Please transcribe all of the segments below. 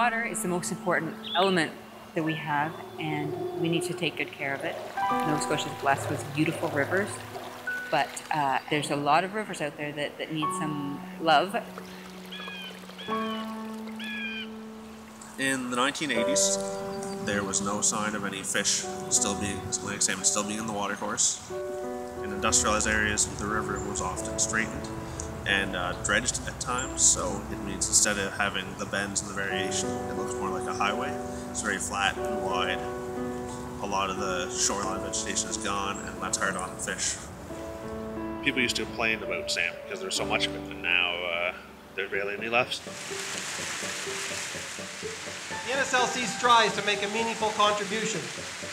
water is the most important element that we have, and we need to take good care of it. Nova Scotia is blessed with beautiful rivers, but there's a lot of rivers out there that need some love. In the 1980s, there was no sign of any fish Atlantic salmon still being in the watercourse. In industrialized areas, the river was often straightened and dredged at times, so it means instead of having the bends and the variation, it looks more like a highway. It's very flat and wide. A lot of the shoreline vegetation is gone, and that's hard on the fish. People used to complain about salmon because there's so much of it, and now there's barely any left. The NSLC strives to make a meaningful contribution,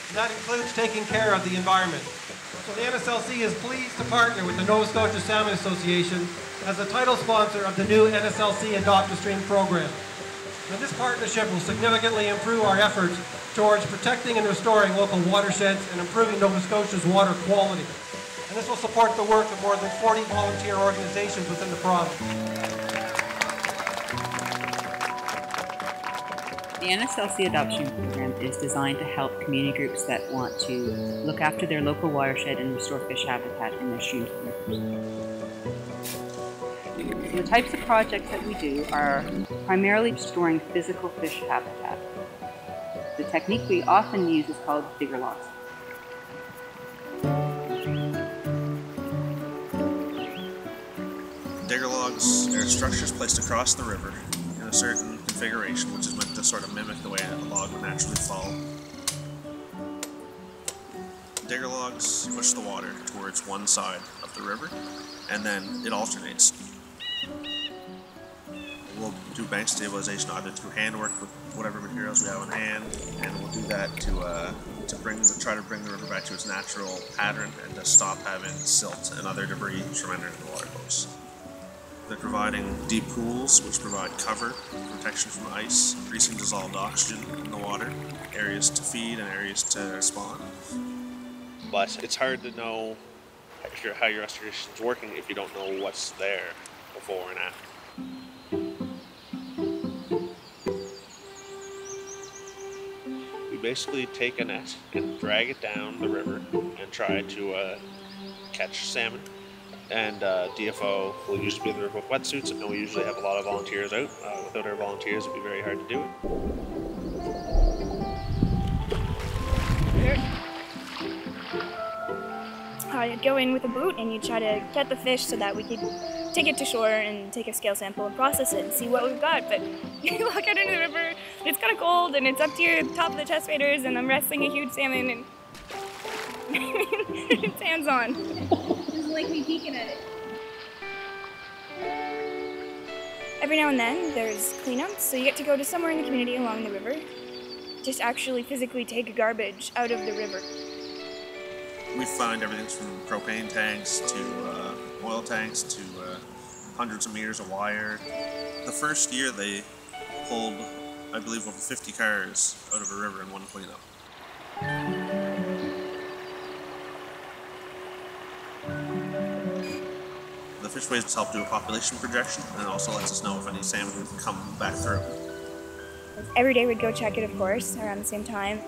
and that includes taking care of the environment. So the NSLC is pleased to partner with the Nova Scotia Salmon Association as the title sponsor of the new NSLC Adopt-a-Stream program. And this partnership will significantly improve our efforts towards protecting and restoring local watersheds and improving Nova Scotia's water quality. And this will support the work of more than 40 volunteer organizations within the province. The NSLC Adopt-a-Stream program is designed to help community groups that want to look after their local watershed and restore fish habitat in their streams and rivers. So the types of projects that we do are primarily restoring physical fish habitat. The technique we often use is called digger logs. Digger logs are structures placed across the river in a certain configuration, which is meant to sort of mimic the way a log would naturally fall. Digger logs push the water towards one side of the river, and then it alternates. We'll do bank stabilization either through handwork with whatever materials we have on hand, and we'll do that to try to bring the river back to its natural pattern and to stop having silt and other debris from entering the watercourse. They're providing deep pools, which provide cover, protection from ice, increasing dissolved oxygen in the water, areas to feed and areas to spawn. But it's hard to know how your restoration is working if you don't know what's there before and after. We basically take a net and drag it down the river and try to catch salmon. And DFO will usually be in the river with wetsuits, and we usually have a lot of volunteers out. Without our volunteers, it'd be very hard to do it. You'd go in with a boot and you'd try to get the fish so that we could take it to shore and take a scale sample and process it and see what we've got. But you walk out into the river, it's kind of cold, and it's up to your top of the chest waders, and I'm wrestling a huge salmon, and it's hands-on. Like me peeking at it. Every now and then there's cleanups, so you get to go to somewhere in the community along the river, just actually physically take garbage out of the river. We find everything from propane tanks to oil tanks to hundreds of meters of wire. The first year they pulled, I believe, over 50 cars out of a river in one cleanup. The fish waves help do a population projection, and it also lets us know if any salmon would come back through. Every day we'd go check it, of course, around the same time.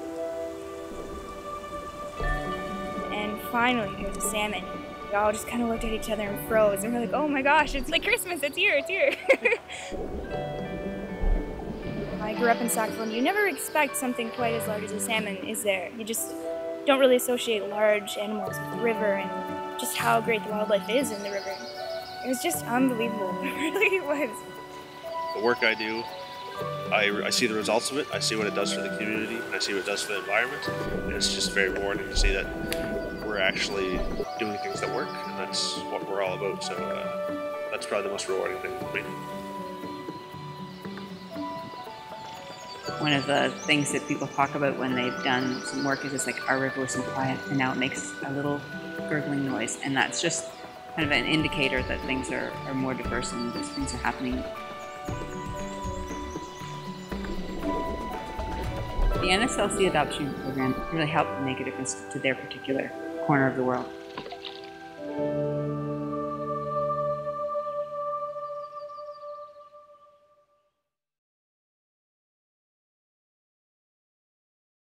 And finally, there was a salmon. We all just kind of looked at each other and froze, and we're like, oh my gosh, it's like Christmas, it's here, it's here. I grew up in Sackville, and you never expect something quite as large as a salmon is there. You just don't really associate large animals with the river and just how great the wildlife is in the river. It was just unbelievable. It really was. The work I do, I see the results of it. I see what it does for the community, and I see what it does for the environment. And it's just very rewarding to see that we're actually doing things that work, and that's what we're all about. So that's probably the most rewarding thing for me. One of the things that people talk about when they've done some work is just like, our river was so quiet, and now it makes a little gurgling noise, and that's just kind of an indicator that things are more diverse and these things are happening. The NSLC Adopt-a-Stream program really helped make a difference to their particular corner of the world.